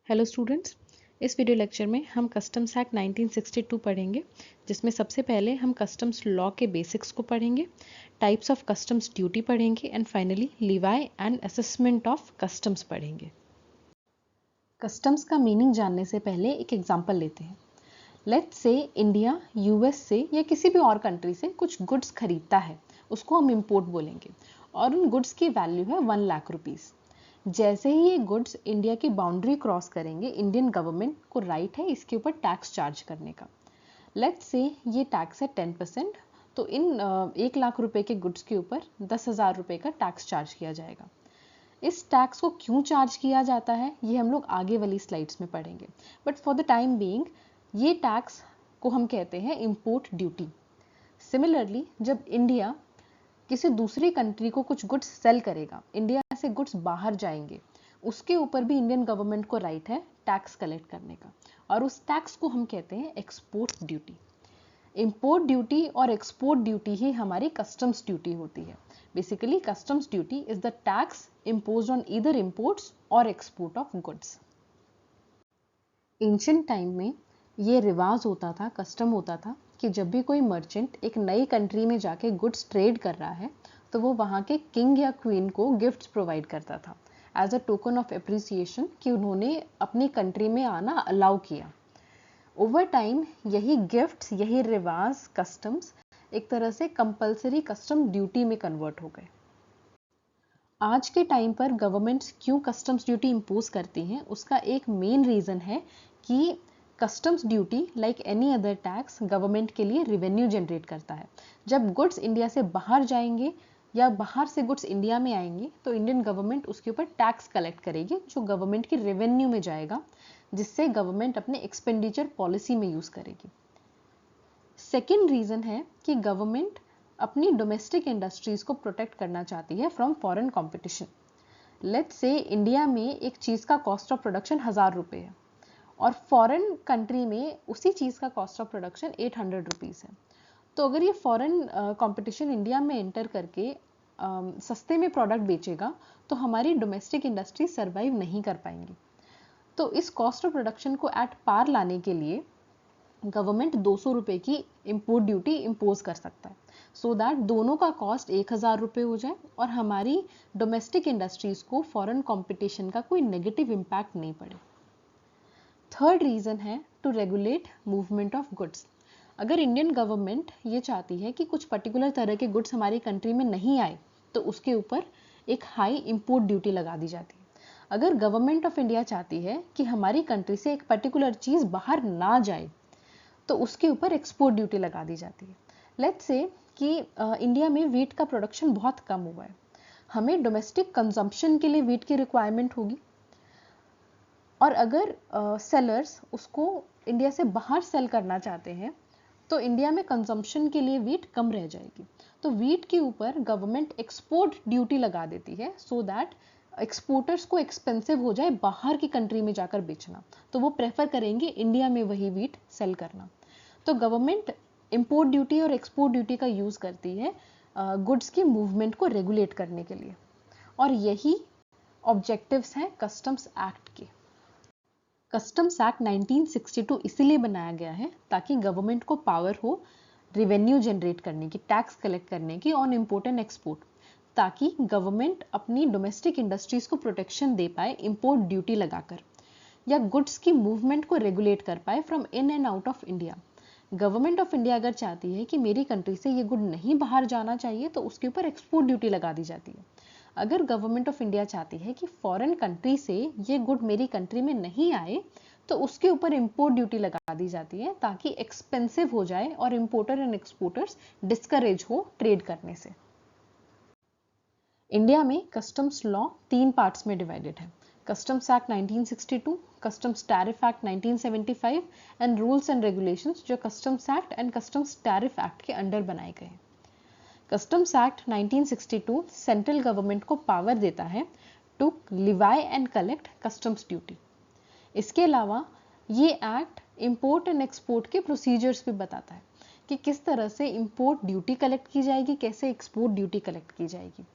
Hello students, इस video lecture में हम कस्टम्स एक्ट 1962 पढ़ेंगे, जिसमें सबसे पहले हम कस्टम्स लॉ के बेसिक्स को पढ़ेंगे, टाइप्स ऑफ कस्टम्स ड्यूटी पढ़ेंगे and finally लीवाई and assessment of customs पढ़ेंगे। कस्टम्स का मीनिंग जानने से पहले एक एग्जांपल लेते हैं। लेट्स से इंडिया यूएस से या किसी भी और कंट्री से कुछ गुड्स खरीदता है, उसको हम इंपोर्ट बोलेंगे और उन गुड्स की वैल्यू है 1 लाख रुपीज़। जैसे ही ये गुड्स इंडिया की बाउंड्री क्रॉस करेंगे, इंडियन गवर्नमेंट को राइट है इसके ऊपर टैक्स चार्ज करने का। लेट्स से ये टैक्स है 10%, तो इन 1 लाख रुपए के गुड्स के ऊपर 10,000 रुपए का टैक्स चार्ज किया जाएगा। इस टैक्स को क्यों चार्ज किया जाता है ये हम लोग आगे वाली स्लाइड्स में पढ़ेंगे, but for the time being ये टैक्स को हम कहते हैं इंपोर्ट ड्यूटी। सिमिलरली जब इंडिया किसी दूसरी कंट्री को कुछ गुड्स सेल करेगा, इंडिया से गुड्स बाहर जाएंगे, उसके ऊपर भी इंडियन गवर्नमेंट को राइट है टैक्स कलेक्ट करने का और उस टैक्स को हम कहते हैं एक्सपोर्ट ड्यूटी। इंपोर्ट ड्यूटी और एक्सपोर्ट ड्यूटी ही हमारी कस्टम्स ड्यूटी होती है। Basically customs duty is the tax imposed on either imports और export of goods. Ancient time में ये रिवाज होता था, कस्टम होता था कि जब भी कोई मर्चेंट एक नई कंट्री में जाके गुड्स ट्रेड कर रहा है तो वो वहाँ के किंग या क्वीन को गिफ्ट्स प्रोवाइड करता था as a token of appreciation कि उन्होंने अपनी कंट्री में आना अलाउ किया। ओवर टाइम यही गिफ्ट्स, यही रिवाज, कस्टम्स एक तरह से कंपल्सरी कस्टम ड्यूटी में कन्वर्ट हो गए। आज के टाइम पर गवर्नमेंट्स क्यों कस्टम्स ड्यूटी इम्पोज करती हैं, उसका एक मेन रीजन है कि customs duty like any other tax government के लिए रेवेन्यू जनरेट करता है। जब गुड्स इंडिया से बाहर जाएंगे या बाहर से गुड्स इंडिया में आएंगे तो इंडियन गवर्नमेंट उसके ऊपर टैक्स कलेक्ट करेगी जो गवर्नमेंट की रेवेन्यू में जाएगा, जिससे गवर्नमेंट अपने एक्सपेंडिचर पॉलिसी में यूज करेगी। सेकेंड रीजन है कि गवर्नमेंट अपनी डोमेस्टिक इंडस्ट्रीज को प्रोटेक्ट करना चाहती है from foreign competition. Let's say India में एक चीज का कॉस्ट ऑफ प्रोडक्शन 1000 रुपये है और फॉरेन कंट्री में उसी चीज का कॉस्ट ऑफ प्रोडक्शन 800 रुपीज है। तो अगर ये फॉरेन कंपटीशन इंडिया में एंटर करके सस्ते में प्रोडक्ट बेचेगा तो हमारी डोमेस्टिक इंडस्ट्री सर्वाइव नहीं कर पाएंगी। तो इस कॉस्ट ऑफ प्रोडक्शन को एट पार लाने के लिए गवर्नमेंट 200 रुपये की इंपोर्ट ड्यूटी इम्पोज कर सकता है, सो दैट दोनों का कॉस्ट 1000 रुपये हो जाए और हमारी डोमेस्टिक इंडस्ट्रीज को फॉरेन कंपटीशन का कोई नेगेटिव इम्पैक्ट नहीं पड़े। थर्ड रीजन है to regulate movement of goods. अगर इंडियन गवर्नमेंट ये चाहती है कि कुछ पर्टिकुलर तरह के गुड्स हमारी कंट्री में नहीं आए तो उसके ऊपर एक हाई इंपोर्ट ड्यूटी लगा दी जाती है। अगर गवर्नमेंट ऑफ इंडिया चाहती है कि हमारी कंट्री से एक पर्टिकुलर चीज बाहर ना जाए तो उसके ऊपर एक्सपोर्ट ड्यूटी लगा दी जाती है। लेट्स से कि इंडिया में वीट का प्रोडक्शन बहुत कम हुआ है, हमें डोमेस्टिक कंजम्पशन के लिए वीट की रिक्वायरमेंट होगी और अगर सेलर्स उसको इंडिया से बाहर सेल करना चाहते हैं तो इंडिया में कंजम्पशन के लिए वीट कम रह जाएगी। तो वीट के ऊपर गवर्नमेंट एक्सपोर्ट ड्यूटी लगा देती है सो दैट एक्सपोर्टर्स को एक्सपेंसिव हो जाए बाहर की कंट्री में जाकर बेचना, तो वो प्रेफर करेंगे इंडिया में वही वीट सेल करना। तो गवर्नमेंट इंपोर्ट ड्यूटी और एक्सपोर्ट ड्यूटी का यूज करती है गुड्स की मूवमेंट को रेगुलेट करने के लिए और यही ऑब्जेक्टिव्स हैं कस्टम्स एक्ट के। कस्टम्स एक्ट 1962 इसीलिए बनाया गया है ताकि गवर्नमेंट को पावर हो रेवेन्यू जनरेट करने की, टैक्स कलेक्ट करने की ऑन इंपोर्ट एंड एक्सपोर्ट, ताकि गवर्नमेंट अपनी डोमेस्टिक इंडस्ट्रीज को प्रोटेक्शन दे पाए इंपोर्ट ड्यूटी लगाकर या गुड्स की मूवमेंट को रेगुलेट कर पाए from in and out of India. Government of India अगर चाहती है कि मेरी कंट्री से ये गुड नहीं बाहर जाना चाहिए तो उसके ऊपर एक्सपोर्ट ड्यूटी लगा दी जाती है। अगर गवर्नमेंट ऑफ इंडिया चाहती है कि फॉरेन कंट्री से ये गुड मेरी कंट्री में नहीं आए तो उसके ऊपर इंपोर्ट ड्यूटी लगा दी जाती है ताकि एक्सपेंसिव हो जाए और इंपोर्टर एंड एक्सपोर्टर्स डिस्करेज हो ट्रेड करने से। इंडिया में कस्टम्स लॉ 3 पार्ट्स में डिवाइडेड है। Customs act 1962, customs tariff act 1975 and rules and regulations जो customs act and customs tariff act के अंडर बनाए गए हैं। कस्टम्स एक्ट 1962 सेंट्रल गवर्नमेंट को पावर देता है to levy and collect customs duty. इसके अलावा ये एक्ट इंपोर्ट एंड एक्सपोर्ट के प्रोसीजर्स भी बताता है कि किस तरह से इंपोर्ट ड्यूटी कलेक्ट की जाएगी, कैसे एक्सपोर्ट ड्यूटी कलेक्ट की जाएगी।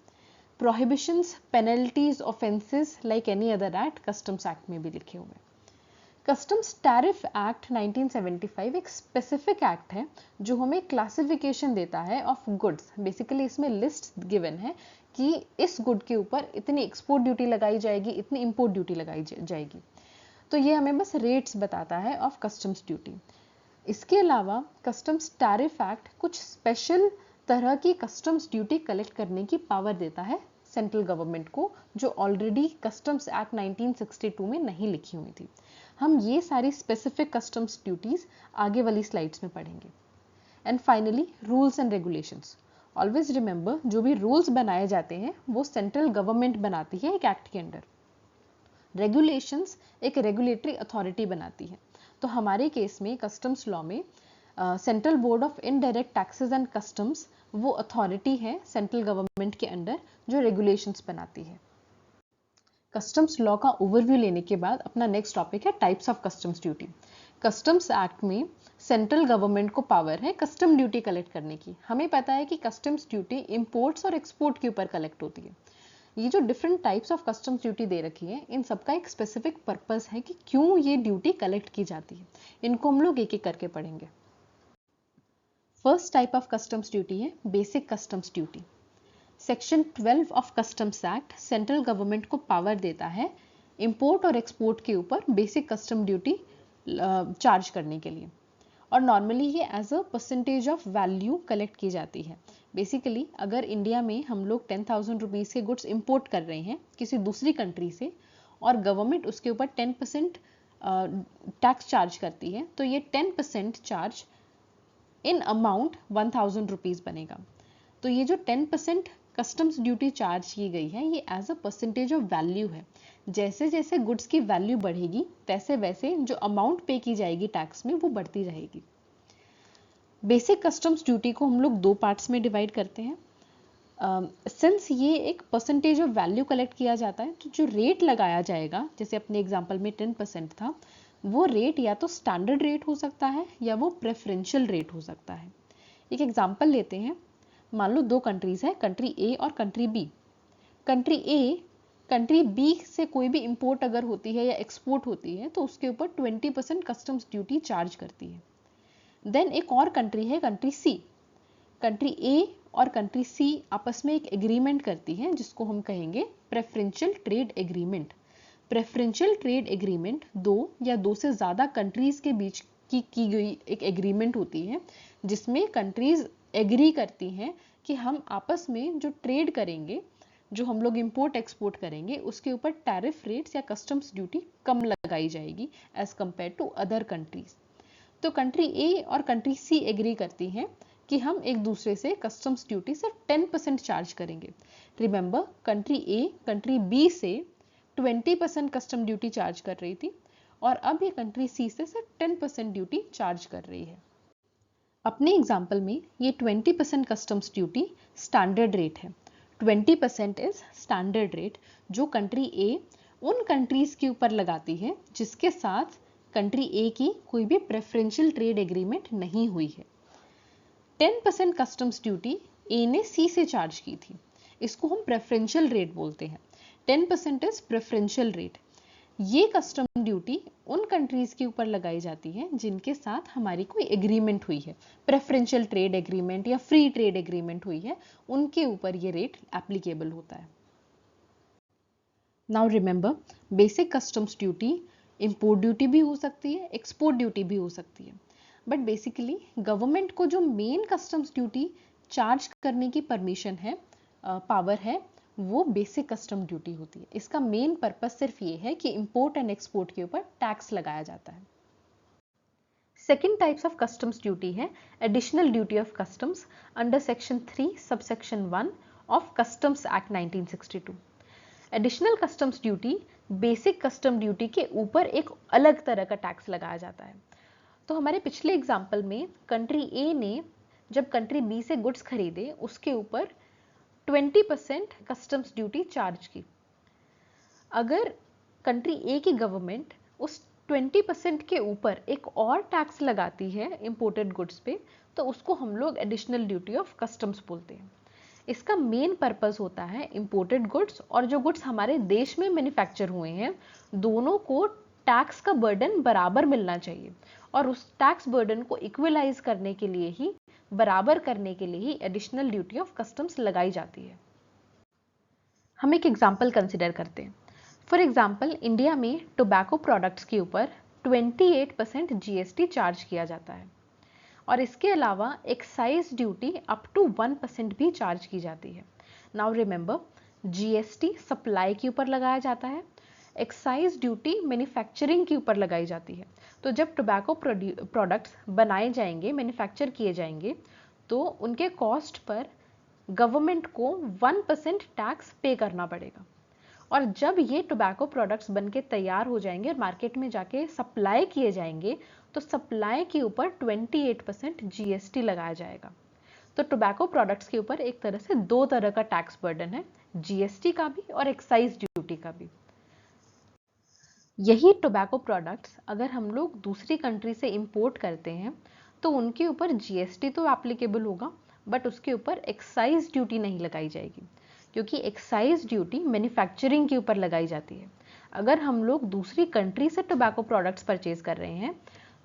Prohibitions, penalties, offences like any other act customs act में भी लिखे हुए हैं। कस्टम्स टैरिफ एक्ट 1975 एक स्पेसिफिक एक्ट है जो हमें क्लासिफिकेशन देता है ऑफ गुड्स। बेसिकली इसमें लिस्ट गिवन है कि इस गुड के ऊपर इतनी एक्सपोर्ट ड्यूटी लगाई जाएगी, इतनी इंपोर्ट ड्यूटी लगाई जाएगी। तो ये हमें बस रेट्स बताता है ऑफ कस्टम्स ड्यूटी। इसके अलावा कस्टम्स टैरिफ एक्ट कुछ स्पेशल तरह की कस्टम्स ड्यूटी कलेक्ट करने की पावर देता है सेंट्रल गवर्नमेंट को, जो ऑलरेडी कस्टम्स एक्ट 1962 में नहीं लिखी हुई थी। हम ये सारी स्पेसिफिक कस्टम्स ड्यूटीज आगे वाली स्लाइड्स में पढ़ेंगे। And finally rules and regulations. Always remember, जो भी रूल्स बनाए जाते हैं वो सेंट्रल गवर्नमेंट बनाती है एक एक्ट के अंडर। रेगुलेशंस एक रेगुलेटरी अथॉरिटी बनाती है। तो हमारे केस में कस्टम्स लॉ में central board of indirect taxes and customs वो अथॉरिटी है सेंट्रल गवर्नमेंट के अंडर जो रेगुलेशंस बनाती है। कस्टम्स लॉ का ओवरव्यू लेने के बाद अपना नेक्स्ट टॉपिक है types of customs duty. Customs act में सेंट्रल गवर्नमेंट को पावर है कस्टम ड्यूटी कलेक्ट करने की। हमें पता है कि कस्टम्स ड्यूटी इंपोर्ट्स और एक्सपोर्ट के ऊपर कलेक्ट होती है। ये जो different types of customs duty दे रखी है, इन सबका एक स्पेसिफिक पर्पस है कि क्यों ये ड्यूटी कलेक्ट की जाती है। इनको हम लोग एक एक करके पढ़ेंगे। First type of customs duty है basic customs duty. Section 12 of customs act central government को पावर देता है इंपोर्ट और एक्सपोर्ट के ऊपर बेसिक कस्टम ड्यूटी चार्ज करने के लिए। और नॉर्मली ये as a percentage of value collect की जाती है। बेसिकली अगर इंडिया में हम लोग 10,000 रुपीज़ के गुड्स इंपोर्ट कर रहे हैं किसी दूसरी कंट्री से और गवर्नमेंट उसके ऊपर 10% टैक्स चार्ज करती है, तो ये 10% चार्ज इन अमाउंट 1,000 रुपीज़ बनेगा। तो ये जो 10% कस्टम्स ड्यूटी चार्ज की गई है ये as a percentage of value है। जैसे जैसे गुड्स की वैल्यू बढ़ेगी वैसे वैसे जो अमाउंट पे की जाएगी टैक्स में वो बढ़ती रहेगी। बेसिक कस्टम्स ड्यूटी को हम लोग दो पार्ट्स में डिवाइड करते हैं। सिंस ये एक परसेंटेज ऑफ वैल्यू कलेक्ट किया जाता है, तो जो रेट लगाया जाएगा, जैसे अपने एग्जांपल में 10% था, वो रेट या तो स्टैंडर्ड रेट हो सकता है या वो प्रेफरेंशियल रेट हो सकता है। एक एग्जांपल लेते हैं। मान लो दो कंट्रीज है, कंट्री ए और country B. Country A country B से कोई भी इंपोर्ट अगर होती है या एक्सपोर्ट होती है तो उसके ऊपर 20% कस्टम्स ड्यूटी चार्ज करती है। देन एक और कंट्री है कंट्री सी। कंट्री ए और कंट्री सी आपस में एक एग्रीमेंट करती है जिसको हम कहेंगे preferential trade agreement. Preferential trade agreement दो या दो से ज़्यादा कंट्रीज के बीच की गई एक एग्रीमेंट होती है जिसमें कंट्रीज एग्री करती हैं कि हम आपस में जो ट्रेड करेंगे, जो हम लोग इंपोर्ट एक्सपोर्ट करेंगे, उसके ऊपर टैरिफ रेट्स या कस्टम्स ड्यूटी कम लगाई जाएगी as compare to other countries. तो कंट्री ए और कंट्री सी एग्री करती हैं कि हम एक दूसरे से कस्टम्स ड्यूटी सिर्फ 10% चार्ज करेंगे। Remember, country A country B से 20% कस्टम ड्यूटी चार्ज कर रही थी और अब ये कंट्री सी से सिर्फ 10% ड्यूटी चार्ज कर रही है। अपने एग्जाम्पल में ये 20% कस्टम्स ड्यूटी स्टैंडर्ड रेट है। 20% इज स्टैंडर्ड रेट जो कंट्री ए उन कंट्रीज के ऊपर लगाती है जिसके साथ कंट्री ए की कोई भी प्रेफरेंशियल ट्रेड एग्रीमेंट नहीं हुई है। 10% कस्टम्स ड्यूटी ए ने सी से चार्ज की थी, इसको हम प्रेफरेंशियल रेट बोलते हैं। 10% इज प्रेफरेंशियल रेट। ये कस्टम ड्यूटी उन कंट्रीज के ऊपर लगाई जाती है जिनके साथ हमारी कोई एग्रीमेंट हुई है, प्रेफरेंशियल ट्रेड एग्रीमेंट या फ्री ट्रेड एग्रीमेंट हुई है, उनके ऊपर ये रेट एप्लीकेबल होता है। Now remember, basic customs duty import duty भी हो सकती है, एक्सपोर्ट ड्यूटी भी हो सकती है। बट बेसिकली गवर्नमेंट को जो मेन कस्टम्स ड्यूटी चार्ज करने की परमिशन है, पावर है, वो बेसिक कस्टम ड्यूटी होती है। इसका मेन पर्पस सिर्फ ये है कि इंपोर्ट एंड एक्सपोर्ट के ऊपर टैक्स लगाया जाता है। Second types of customs duty है additional duty of customs under section 3 subsection 1 of customs act 1962। Additional customs duty basic custom duty के ऊपर एक अलग तरह का टैक्स लगाया जाता है। तो हमारे पिछले एग्जाम्पल में कंट्री ए ने जब कंट्री बी से गुड्स खरीदे उसके ऊपर 20% कस्टम्स ड्यूटी चार्ज की। अगर कंट्री ए की गवर्नमेंट उस 20% के ऊपर एक और टैक्स लगाती है इंपोर्टेड गुड्स पे, तो उसको हम लोग एडिशनल ड्यूटी ऑफ कस्टम्स बोलते हैं। इसका मेन पर्पस होता है इंपोर्टेड गुड्स और जो गुड्स हमारे देश में मैन्युफैक्चर हुए हैं दोनों को टैक्स का बर्डन बराबर मिलना चाहिए, और उस टैक्स बर्डन को इक्वलाइज करने के लिए ही, बराबर करने के लिए ही एडिशनल ड्यूटी ऑफ कस्टम्स लगाई जाती है। हम एक एग्जाम्पल कंसिडर करते हैं। फॉर एग्जाम्पल, इंडिया में टोबैको प्रोडक्ट्स के ऊपर 28% जीएसटी चार्ज किया जाता है, और इसके अलावा एक्साइज ड्यूटी अप टू 1% भी चार्ज की जाती है। नाउ रिमेंबर, जीएसटी सप्लाई के ऊपर लगाया जाता है, एक्साइज ड्यूटी मैन्युफैक्चरिंग के ऊपर लगाई जाती है। तो जब टोबैको प्रोडक्ट्स बनाए जाएंगे, मैन्युफैक्चर किए जाएंगे, तो उनके कॉस्ट पर गवर्नमेंट को 1% टैक्स पे करना पड़ेगा। और जब ये टोबैको प्रोडक्ट्स बनके तैयार हो जाएंगे और मार्केट में जाके सप्लाई किए जाएंगे, तो सप्लाई के ऊपर 28% जीएसटी लगाया जाएगा। तो टोबैको प्रोडक्ट्स के ऊपर एक तरह से दो तरह का टैक्स बर्डन है, जीएसटी का भी और एक्साइज ड्यूटी का भी। यही टोबैको प्रोडक्ट्स अगर हम लोग दूसरी कंट्री से इंपोर्ट करते हैं, तो उनके ऊपर जीएसटी तो एप्लीकेबल होगा, बट उसके ऊपर एक्साइज ड्यूटी नहीं लगाई जाएगी, क्योंकि एक्साइज ड्यूटी मैन्युफैक्चरिंग के ऊपर लगाई जाती है। अगर हम लोग दूसरी कंट्री से टोबैको प्रोडक्ट्स परचेज कर रहे हैं,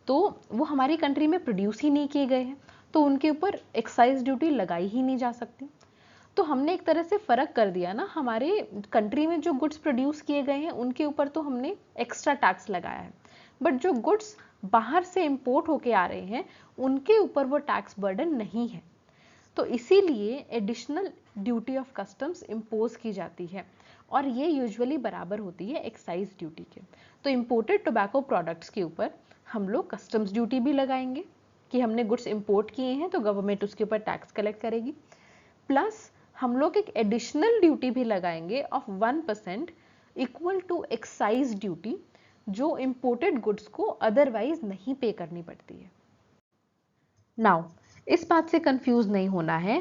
तो वो हमारी कंट्री में प्रोड्यूस ही नहीं किए गए हैं, तो उनके ऊपर एक्साइज ड्यूटी लगाई ही नहीं जा सकती। तो हमने एक तरह से फर्क कर दिया ना, हमारे कंट्री में जो गुड्स प्रोड्यूस किए गए हैं उनके ऊपर तो हमने एक्स्ट्रा टैक्स लगाया है, बट जो गुड्स बाहर से इंपोर्ट होके आ रहे हैं उनके ऊपर वो टैक्स बर्डन नहीं है। तो इसीलिए additional duty of customs impose की जाती है, और ये यूजुअली बराबर होती है एक्साइज ड्यूटी के। तो इंपोर्टेड टोबैको प्रोडक्ट्स के ऊपर हम लोग कस्टम्स ड्यूटी भी लगाएंगे कि हमने गुड्स इंपोर्ट किए हैं, तो गवर्नमेंट उसके ऊपर टैक्स कलेक्ट करेगी, प्लस हम लोग एक एडिशनल ड्यूटी भी लगाएंगे of 1% equal to excise duty, जो इंपोर्टेड गुड्स को अदरवाइज नहीं पे करनी पड़ती है। नाउ, इस बात से कंफ्यूज नहीं होना है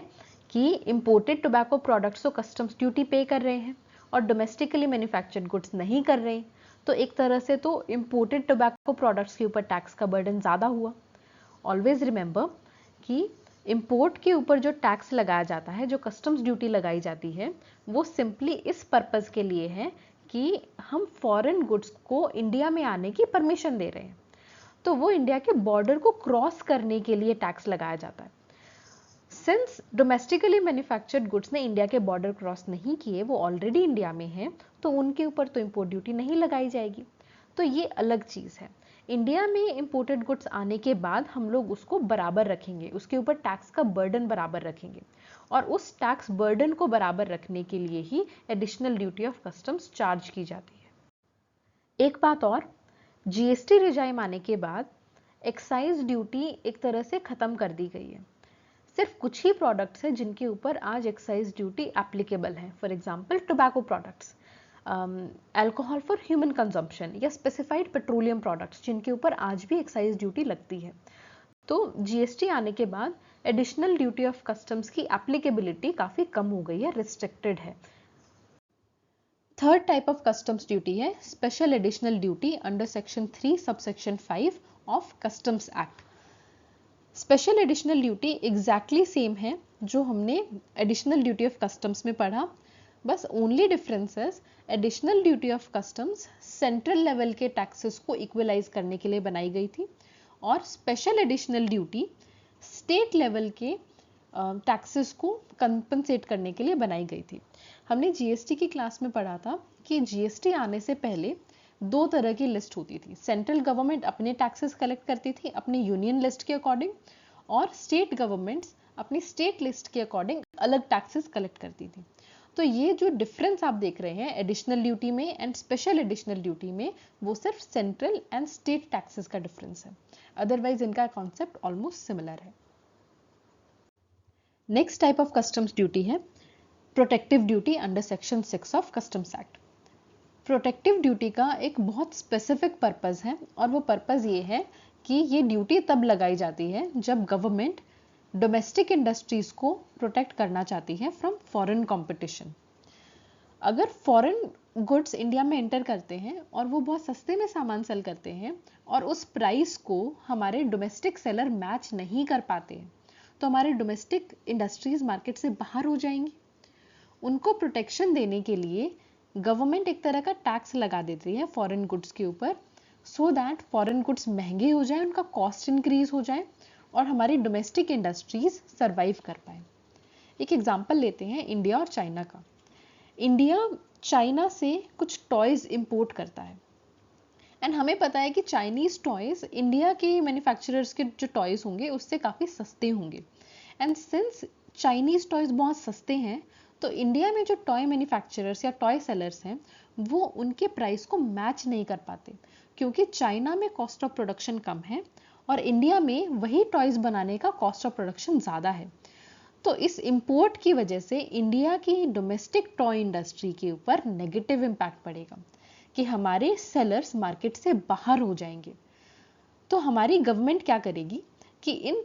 कि इंपोर्टेड टोबैको प्रोडक्ट्स तो कस्टम्स ड्यूटी पे कर रहे हैं और डोमेस्टिकली मैन्युफैक्चर्ड गुड्स नहीं कर रहे हैं, तो एक तरह से तो इंपोर्टेड टोबैको प्रोडक्ट्स के ऊपर टैक्स का बर्डन ज़्यादा हुआ। ऑलवेज रिमेंबर कि इंपोर्ट के ऊपर जो टैक्स लगाया जाता है, जो कस्टम्स ड्यूटी लगाई जाती है, वो सिंपली इस पर्पज़ के लिए है कि हम फॉरेन गुड्स को इंडिया में आने की परमिशन दे रहे हैं, तो वो इंडिया के बॉर्डर को क्रॉस करने के लिए टैक्स लगाया जाता है। सिंस डोमेस्टिकली मैन्युफैक्चर्ड गुड्स ने इंडिया के बॉर्डर क्रॉस नहीं किए, वो ऑलरेडी इंडिया में हैं, तो उनके ऊपर तो इंपोर्ट ड्यूटी नहीं लगाई जाएगी। तो ये अलग चीज़ है। इंडिया में इंपोर्टेड गुड्स आने के बाद हम लोग उसको बराबर रखेंगे, उसके ऊपर टैक्स का बर्डन बराबर रखेंगे, और उस टैक्स बर्डन को बराबर रखने के लिए ही additional duty of customs charge की जाती है। एक बात और, जीएसटी रिजाइम आने के बाद एक्साइज ड्यूटी एक तरह से ख़त्म कर दी गई है। सिर्फ कुछ ही प्रोडक्ट्स हैं जिनके ऊपर आज एक्साइज ड्यूटी एप्लीकेबल है। For example, tobacco products, alcohol for human consumption, या स्पेसिफाइड पेट्रोलियम प्रोडक्ट्स जिनके ऊपर आज भी एक्साइज ड्यूटी लगती है। तो जीएसटी आने के बाद एडिशनल ड्यूटी ऑफ कस्टम्स की एप्लीकेबिलिटी काफ़ी कम हो गई है, रिस्ट्रिक्टेड है। Third type of customs duty है special additional duty under section 3 subsection 5 of customs act. Special additional duty exactly same है जो हमने एडिशनल ड्यूटी ऑफ कस्टम्स में पढ़ा, बस only differences additional duty of customs central level के taxes को equalise करने के लिए बनाई गई थी, और special additional duty state level के टैक्सेस को कंपनसेट करने के लिए बनाई गई थी। हमने जीएसटी की क्लास में पढ़ा था कि जीएसटी आने से पहले दो तरह की लिस्ट होती थी। सेंट्रल गवर्नमेंट अपने टैक्सेस कलेक्ट करती थी अपनी यूनियन लिस्ट के अकॉर्डिंग, और स्टेट गवर्नमेंट्स अपनी स्टेट लिस्ट के अकॉर्डिंग अलग टैक्सेस कलेक्ट करती थी। तो ये जो डिफरेंस आप देख रहे हैं एडिशनल ड्यूटी में एंड स्पेशल एडिशनल ड्यूटी में, वो सिर्फ सेंट्रल एंड स्टेट टैक्सेस का डिफरेंस है, अदरवाइज इनका कॉन्सेप्ट ऑलमोस्ट सिमिलर है। Next type of customs duty है protective duty under section 6 of customs act. Protective duty का एक बहुत स्पेसिफिक पर्पस है, और वो पर्पस ये है कि ये ड्यूटी तब लगाई जाती है जब गवर्नमेंट डोमेस्टिक इंडस्ट्रीज को प्रोटेक्ट करना चाहती है फ्रॉम फॉरेन कंपटीशन। अगर फॉरेन गुड्स इंडिया में एंटर करते हैं और वो बहुत सस्ते में सामान सेल करते हैं और उस प्राइस को हमारे डोमेस्टिक सेलर मैच नहीं कर पाते, तो हमारे डोमेस्टिक इंडस्ट्रीज मार्केट से बाहर हो जाएंगी। उनको प्रोटेक्शन देने के लिए गवर्नमेंट एक तरह का टैक्स लगा देती है फॉरेन गुड्स के ऊपर, सो दैट फॉरेन गुड्स महंगे हो जाए, उनका कॉस्ट इंक्रीज हो जाए और हमारी डोमेस्टिक इंडस्ट्रीज सर्वाइव कर पाए। एक एग्जांपल लेते हैं इंडिया और चाइना का। इंडिया चाइना से कुछ टॉयज इंपोर्ट करता है एंड हमें पता है कि चाइनीज टॉयज इंडिया के मैन्युफैक्चरर्स के जो टॉयज होंगे उससे काफ़ी सस्ते होंगे। एंड सिंस चाइनीज टॉयज बहुत सस्ते हैं तो इंडिया में जो टॉय मैन्युफैक्चरर्स या टॉय सेलर्स हैं वो उनके प्राइस को मैच नहीं कर पाते, क्योंकि चाइना में कॉस्ट ऑफ प्रोडक्शन कम है और इंडिया में वही टॉयज बनाने का कॉस्ट ऑफ प्रोडक्शन ज़्यादा है। तो इस इंपोर्ट की वजह से इंडिया की डोमेस्टिक टॉय इंडस्ट्री के ऊपर नेगेटिव इम्पैक्ट पड़ेगा कि हमारे सेलर्स मार्केट से बाहर हो जाएंगे। तो हमारी गवर्नमेंट क्या करेगी कि इन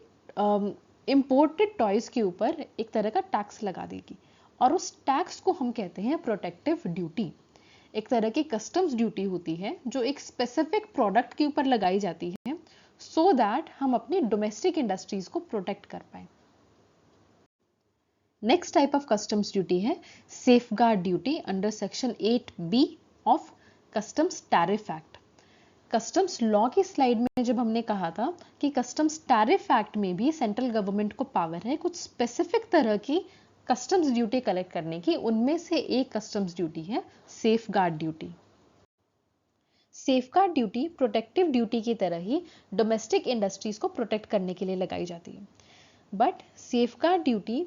इंपोर्टेड टॉयज के ऊपर एक तरह का टैक्स लगा देगी और उस टैक्स को हम कहते हैं प्रोटेक्टिव ड्यूटी। एक तरह की कस्टम्स ड्यूटी होती है जो एक स्पेसिफिक प्रोडक्ट के ऊपर लगाई जाती है सो दैट हम अपनी डोमेस्टिक इंडस्ट्रीज को प्रोटेक्ट कर पाए। Next type of customs duty है safeguard duty under section 8B of customs tariff act. Customs law की स्लाइड में जब हमने कहा था कि कस्टम्स टैरिफ एक्ट में भी सेंट्रल गवर्नमेंट को पावर है कुछ स्पेसिफिक तरह की कस्टम्स ड्यूटी कलेक्ट करने की, उनमें से एक कस्टम्स ड्यूटी है safeguard duty. Safeguard duty protective duty की तरह ही डोमेस्टिक इंडस्ट्रीज को प्रोटेक्ट करने के लिए लगाई जाती है। बट सेफगार्ड ड्यूटी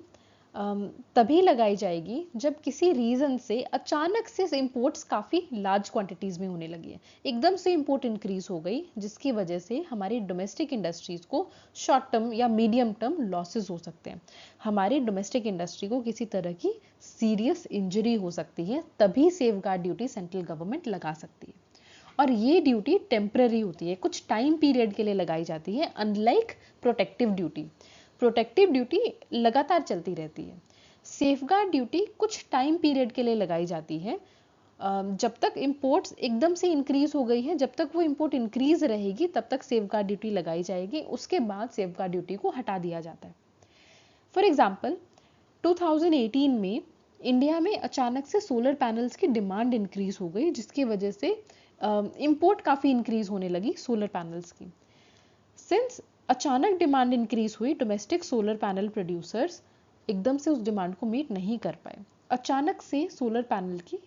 तभी लगाई जाएगी जब किसी रीजन से अचानक से इंपोर्ट्स काफ़ी लार्ज क्वांटिटीज़ में होने लगी है, एकदम से इंपोर्ट इंक्रीज हो गई जिसकी वजह से हमारी डोमेस्टिक इंडस्ट्रीज को शॉर्ट टर्म या मीडियम टर्म लॉसेस हो सकते हैं, हमारी डोमेस्टिक इंडस्ट्री को किसी तरह की सीरियस इंजरी हो सकती है, तभी सेफगार्ड ड्यूटी सेंट्रल गवर्नमेंट लगा सकती है। और ये ड्यूटी टेम्पररी होती है, कुछ टाइम पीरियड के लिए लगाई जाती है, unlike protective duty. Protective duty लगातार चलती रहती है, सेफगार्ड ड्यूटी कुछ टाइम पीरियड के लिए लगाई जाती है। जब तक इंपोर्ट्स एकदम से इंक्रीज हो गई है, जब तक वो इंपोर्ट इंक्रीज रहेगी तब तक सेफगार्ड ड्यूटी लगाई जाएगी, उसके बाद सेफगार्ड ड्यूटी को हटा दिया जाता है। फॉर एग्जाम्पल 2018 में इंडिया में अचानक से सोलर पैनल्स की डिमांड इंक्रीज हो गई जिसकी वजह से इंपोर्ट काफ़ी इंक्रीज होने लगी सोलर पैनल्स की। सिंस अचानक डिमांड इंक्रीज हुई, डोमेस्टिक सोलर पैनल प्रोड्यूसर्स एकदम से उस डिमांड को मीट नहीं कर पाए, अचानक से सोलर पैनल की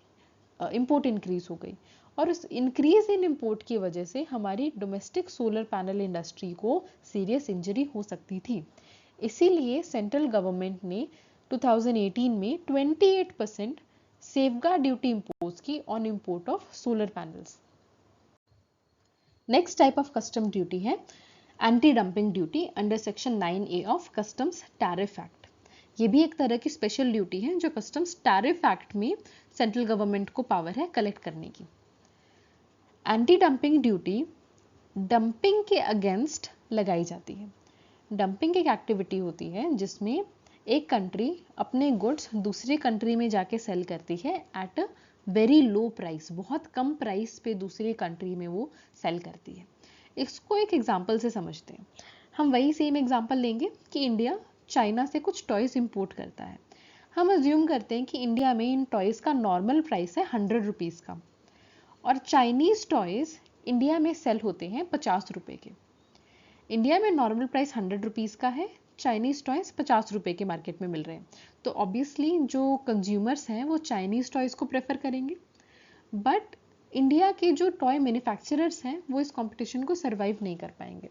इंपोर्ट इंक्रीज हो गई और उस इंक्रीज इन इंपोर्ट की वजह से हमारी डोमेस्टिक सोलर पैनल इंडस्ट्री को सीरियस इंजरी हो सकती थी। इसीलिए सेंट्रल गवर्नमेंट ने 2018 में 28% सेफगार्ड ड्यूटी इंपोज की on import of solar panels. Next type of custom duty है anti dumping duty under section 9A of customs tariff act. ये भी एक तरह की स्पेशल ड्यूटी है जो कस्टम्स टैरिफ एक्ट में सेंट्रल गवर्नमेंट को पावर है कलेक्ट करने की। एंटी डंपिंग ड्यूटी डंपिंग के अगेंस्ट लगाई जाती है। डंपिंग एक एक्टिविटी होती है जिसमें एक कंट्री अपने गुड्स दूसरी कंट्री में जाके सेल करती है at a very low price, बहुत कम प्राइस पे दूसरी कंट्री में वो सेल करती है। इसको एक एग्जांपल से समझते हैं। हम वही सेम एग्जांपल लेंगे कि इंडिया चाइना से कुछ टॉयज इंपोर्ट करता है। हम अज्यूम करते हैं कि इंडिया में इन टॉयज का नॉर्मल प्राइस है 100 रुपीज़ का और चाइनीज टॉयज इंडिया में सेल होते हैं 50 रुपए के। इंडिया में नॉर्मल प्राइस 100 रुपीज़ का है, चाइनीज टॉयज 50 रुपए के मार्केट में मिल रहे हैं, तो ऑब्वियसली जो कंज्यूमर्स हैं वो चाइनीज टॉयज को प्रेफर करेंगे। बट इंडिया के जो टॉय मैन्युफैक्चरर्स हैं वो इस कंपटीशन को सरवाइव नहीं कर पाएंगे।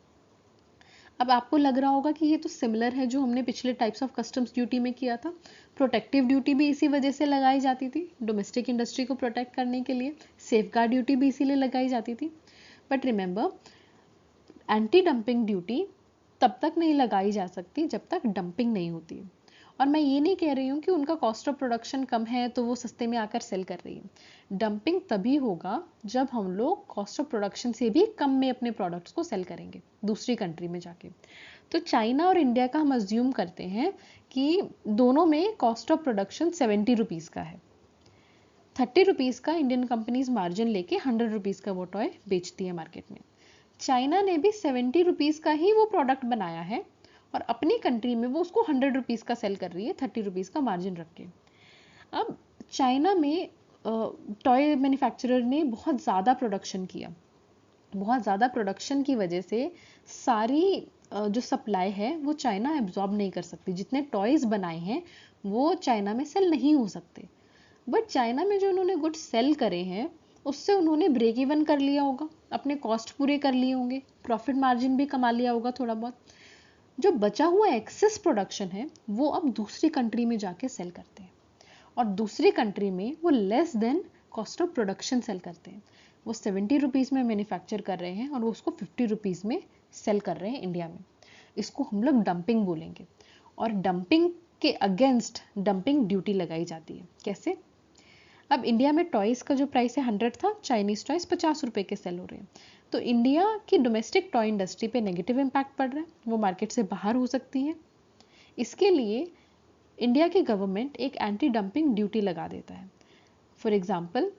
अब आपको लग रहा होगा कि ये तो सिमिलर है जो हमने पिछले टाइप्स ऑफ कस्टम्स ड्यूटी में किया था। प्रोटेक्टिव ड्यूटी भी इसी वजह से लगाई जाती थी, डोमेस्टिक इंडस्ट्री को प्रोटेक्ट करने के लिए। सेफगार्ड ड्यूटी भी इसीलिए लगाई जाती थी। But remember, anti dumping duty तब तक नहीं लगाई जा सकती जब तक डंपिंग नहीं होती है। और मैं ये नहीं कह रही हूँ कि उनका कॉस्ट ऑफ प्रोडक्शन कम है तो वो सस्ते में आकर सेल कर रही है। डंपिंग तभी होगा जब हम लोग कॉस्ट ऑफ प्रोडक्शन से भी कम में अपने प्रोडक्ट्स को सेल करेंगे दूसरी कंट्री में जाके। तो चाइना और इंडिया का हम अज्यूम करते हैं कि दोनों में कॉस्ट ऑफ प्रोडक्शन 70 रुपीज़ का है। 30 रुपीज़ का इंडियन कंपनीज मार्जिन लेके 100 रुपीज़ का वो टॉय बेचती है मार्केट में। चाइना ने भी 70 रुपीज़ का ही वो प्रोडक्ट बनाया है और अपनी कंट्री में वो उसको 100 रुपीज़ का सेल कर रही है 30 रुपीज़ का मार्जिन रख के। अब चाइना में टॉय मैन्युफैक्चरर ने बहुत ज़्यादा प्रोडक्शन किया बहुत ज़्यादा प्रोडक्शन की वजह से सारी जो सप्लाई है वो चाइना एब्जॉर्ब नहीं कर सकती। जितने टॉयज़ बनाए हैं वो चाइना में सेल नहीं हो सकते। बट चाइना में जो उन्होंने गुड्स सेल करे हैं उससे उन्होंने ब्रेक इवन कर लिया होगा, अपने कॉस्ट पूरे कर लिए होंगे, प्रॉफिट मार्जिन भी कमा लिया होगा थोड़ा बहुत। जो बचा हुआ एक्सेस प्रोडक्शन है वो अब दूसरी कंट्री में जाके सेल करते हैं और दूसरी कंट्री में वो less than cost of production sale करते हैं। वो 70 रुपीज़ में मैन्युफैक्चर कर रहे हैं और वो उसको 50 रुपीज़ में सेल कर रहे हैं इंडिया में। इसको हम लोग डंपिंग बोलेंगे और डंपिंग के अगेंस्ट डंपिंग ड्यूटी लगाई जाती है। कैसे? अब इंडिया में टॉयज़ का जो प्राइस है 100 था, चाइनीज़ टॉयज़ 50 रुपए के सेल हो रहे हैं। तो इंडिया की डोमेस्टिक टॉय इंडस्ट्री पे नेगेटिव इम्पैक्ट पड़ रहा है, वो मार्केट से बाहर हो सकती है। इसके लिए इंडिया की गवर्नमेंट एक एंटी डंपिंग ड्यूटी लगा देता है। फॉर एग्जाम्पल